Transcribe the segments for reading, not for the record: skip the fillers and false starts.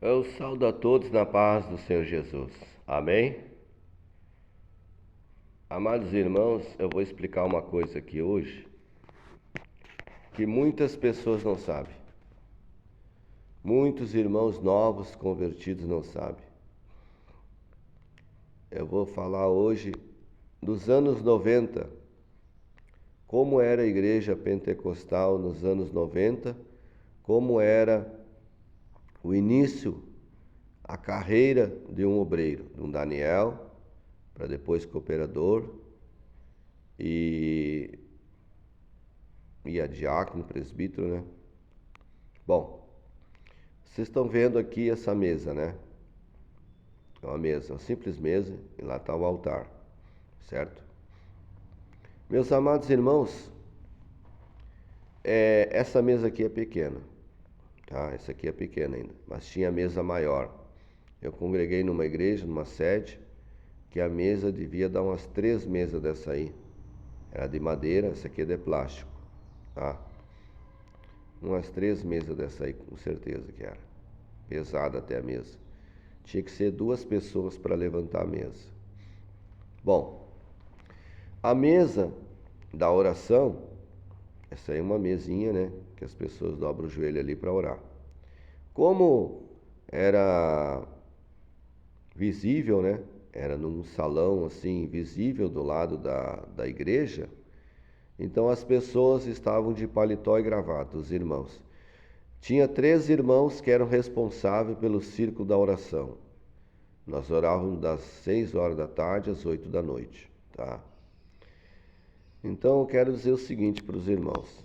Eu saúdo a todos na paz do Senhor Jesus. Amém? Amados irmãos, eu vou explicar uma coisa aqui hoje que muitas pessoas não sabem. Muitos irmãos novos convertidos não sabem. Eu vou falar hoje dos anos 90, como era a igreja pentecostal nos anos 90, como era o início, a carreira de um obreiro, de um Daniel, para depois cooperador e a diácono, presbítero, né? Bom, vocês estão vendo aqui essa mesa, né? É uma mesa, uma simples mesa, e lá está o altar, certo? Meus amados irmãos, essa mesa aqui é pequena, tá? Essa aqui é pequena ainda, mas tinha mesa maior. Eu congreguei numa igreja, numa sede, que a mesa devia dar umas 3 mesas dessa aí. Era de madeira, essa aqui é de plástico, tá? Umas 3 mesas dessa aí, com certeza que era. Pesada até a mesa. Tinha que ser 2 pessoas para levantar a mesa. Bom, a mesa da oração, essa aí é uma mesinha, né? Que as pessoas dobram o joelho ali para orar. Como era visível, né? Era num salão assim, visível do lado da igreja. Então as pessoas estavam de paletó e gravata, os irmãos. Tinha 3 irmãos que eram responsáveis pelo círculo da oração. Nós orávamos das 6 horas da tarde às 8 da noite, tá? Então eu quero dizer o seguinte para os irmãos.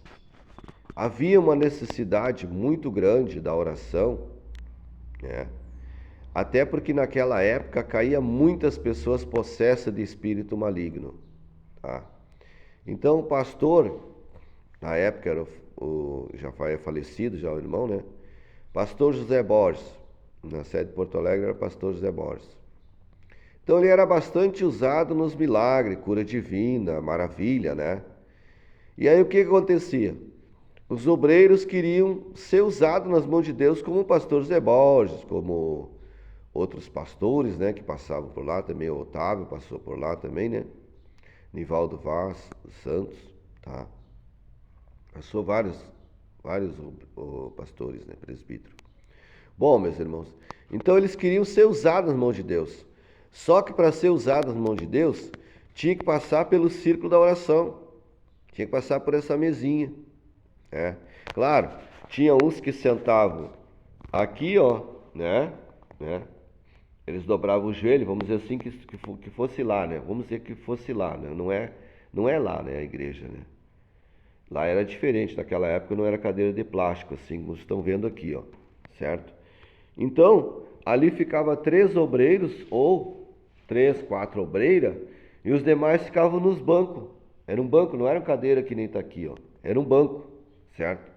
Havia uma necessidade muito grande da oração, né? Até porque naquela época caía muitas pessoas possessas de espírito maligno, tá? Então o pastor, na época era já foi falecido, já o irmão, né? Pastor José Borges, na sede de Porto Alegre era pastor José Borges. Então ele era bastante usado nos milagres, cura divina, maravilha, né? E aí o que acontecia? Os obreiros queriam ser usados nas mãos de Deus como o pastor José Borges, como outros pastores, né, que passavam por lá também, o Otávio passou por lá também, né? Nivaldo Vaz, Santos, tá? Passou vários pastores, né, presbítero. Bom, meus irmãos, então eles queriam ser usados nas mãos de Deus. Só que para ser usado nas mãos de Deus, tinha que passar pelo círculo da oração. Tinha que passar por essa mesinha. Claro, tinha uns que sentavam aqui, ó, né? Eles dobravam o joelho, vamos dizer assim, que fosse lá, né? Vamos dizer que fosse lá, né? Não é lá, né, a igreja, né? Lá era diferente, naquela época não era cadeira de plástico, assim, como vocês estão vendo aqui, ó, certo? Então, ali ficava 3 obreiros, ou 3, 4 obreiras, e os demais ficavam nos bancos. Era um banco, não era uma cadeira que nem está aqui, ó. Era um banco, certo?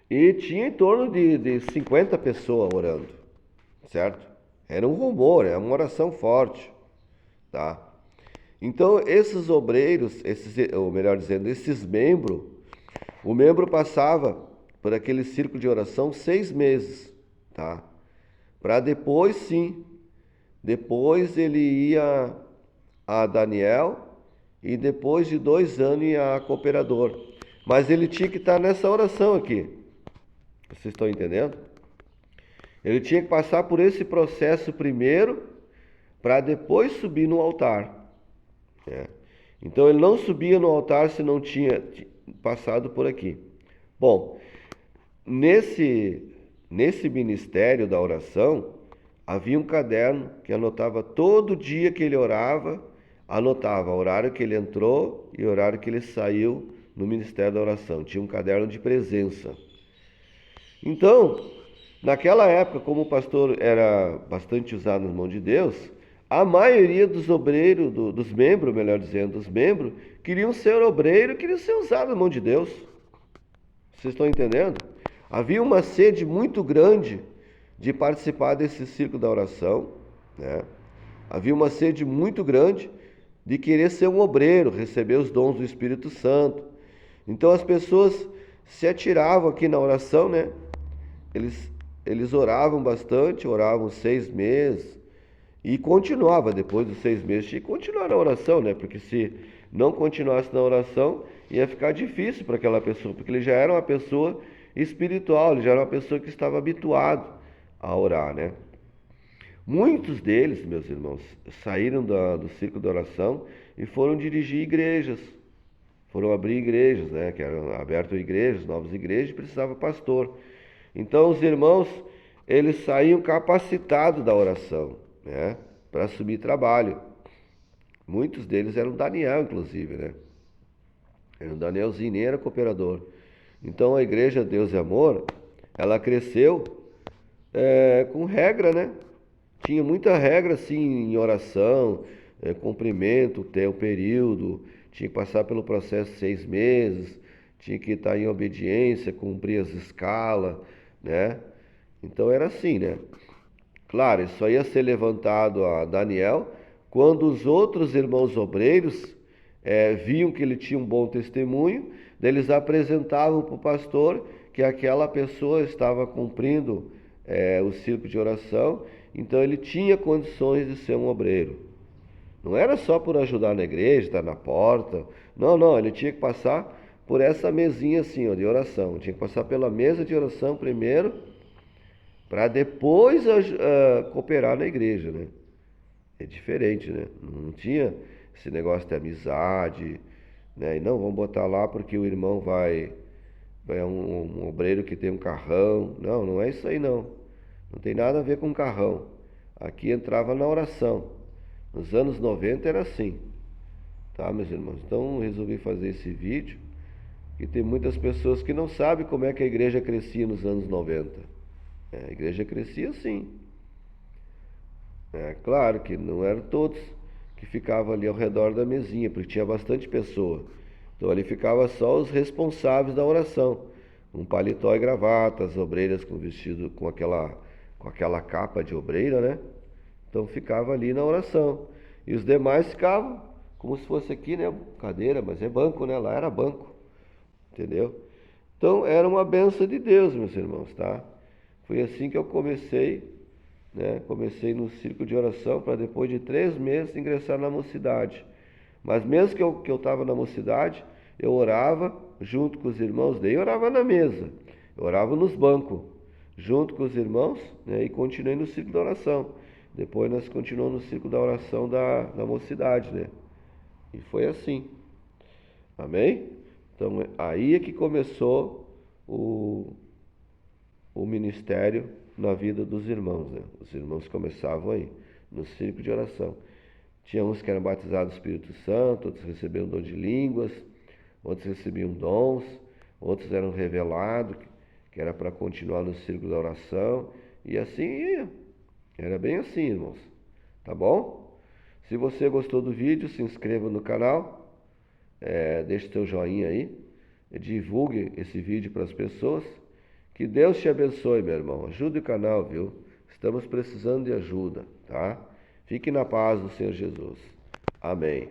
E tinha em torno de 50 pessoas orando, certo? Era um rumor, era uma oração forte, tá? Então, esses obreiros, ou melhor dizendo, esses membros, o membro passava por aquele círculo de oração 6 meses, tá? Para depois, sim, depois ele ia a Daniel e depois de 2 anos ia a cooperador. Mas ele tinha que estar nessa oração aqui. Vocês estão entendendo? Ele tinha que passar por esse processo primeiro para depois subir no altar. Então ele não subia no altar se não tinha passado por aqui. Bom, nesse ministério da oração, havia um caderno que anotava todo dia que ele orava, anotava o horário que ele entrou e o horário que ele saiu no ministério da oração. Tinha um caderno de presença. Então, naquela época, como o pastor era bastante usado nas mãos de Deus, a maioria dos obreiros, dos membros, melhor dizendo, dos membros, queriam ser obreiro, queriam ser usados nas mãos de Deus. Vocês estão entendendo? Havia uma sede muito grande de participar desse círculo da oração, né? Havia uma sede muito grande de querer ser um obreiro, receber os dons do Espírito Santo. Então as pessoas se atiravam aqui na oração, né? Eles eles oravam bastante, oravam 6 meses e continuava, depois dos 6 meses, tinha que continuar na oração, né? Porque se não continuasse na oração, ia ficar difícil para aquela pessoa, porque ele já era uma pessoa espiritual, ele já era uma pessoa que estava habituado a orar, né? Muitos deles, meus irmãos, saíram do círculo da oração e foram dirigir igrejas, foram abrir igrejas, né? Que eram abertas igrejas, novas igrejas, e precisava pastor. Então os irmãos, eles saíam capacitados da oração, né? Para assumir trabalho. Muitos deles eram Daniel, inclusive, né? Era um Danielzinho, nem era cooperador. Então a igreja Deus e Amor, ela cresceu com regra, né? Tinha muita regra assim em oração, cumprimento, ter o período, tinha que passar pelo processo 6 meses, tinha que estar em obediência, cumprir as escalas, né? Então era assim, né? Claro, isso só ia ser levantado a Daniel quando os outros irmãos obreiros viam que ele tinha um bom testemunho, daí eles apresentavam para o pastor que aquela pessoa estava cumprindo o círculo de oração, então ele tinha condições de ser um obreiro. Não era só por ajudar na igreja, estar na porta. Não, não, ele tinha que passar por essa mesinha assim, ó, de oração. Tinha que passar pela mesa de oração primeiro, para depois cooperar na igreja, né? É diferente, né? Não tinha esse negócio de amizade, né? E não, vamos botar lá porque o irmão vai um obreiro que tem um carrão. Não, não é isso aí não. Não tem nada a ver com carrão. Aqui entrava na oração. Nos anos 90 era assim, tá, meus irmãos? Então resolvi fazer esse vídeo, que tem muitas pessoas que não sabem como é que a igreja crescia nos anos 90. A igreja crescia assim. É claro que não eram todos que ficavam ali ao redor da mesinha, porque tinha bastante pessoa. Então ali ficava só os responsáveis da oração, um paletó e gravata, as obreiras com vestido com aquela capa de obreira, né? Então ficava ali na oração. E os demais ficavam como se fosse aqui, né? Cadeira, mas é banco, né? Lá era banco, entendeu? Então era uma benção de Deus, meus irmãos, tá? Foi assim que eu comecei, né? Comecei no círculo de oração para depois de 3 meses ingressar na mocidade. Mas mesmo que eu estava na mocidade, eu orava junto com os irmãos, daí eu orava na mesa, eu orava nos bancos, junto com os irmãos, né? E continuei no círculo da oração. Depois nós continuamos no círculo da oração da mocidade, né? E foi assim. Amém? Então aí é que começou o ministério na vida dos irmãos, né? Os irmãos começavam aí, no círculo de oração. Tinha uns que eram batizados no Espírito Santo, outros recebiam dom de línguas, outros recebiam dons, outros eram revelados, que era para continuar no círculo da oração, e assim ia. Era bem assim, irmãos. Tá bom? Se você gostou do vídeo, se inscreva no canal, deixe seu joinha aí, divulgue esse vídeo para as pessoas. Que Deus te abençoe, meu irmão. Ajude o canal, viu? Estamos precisando de ajuda, tá? Fique na paz do Senhor Jesus. Amém.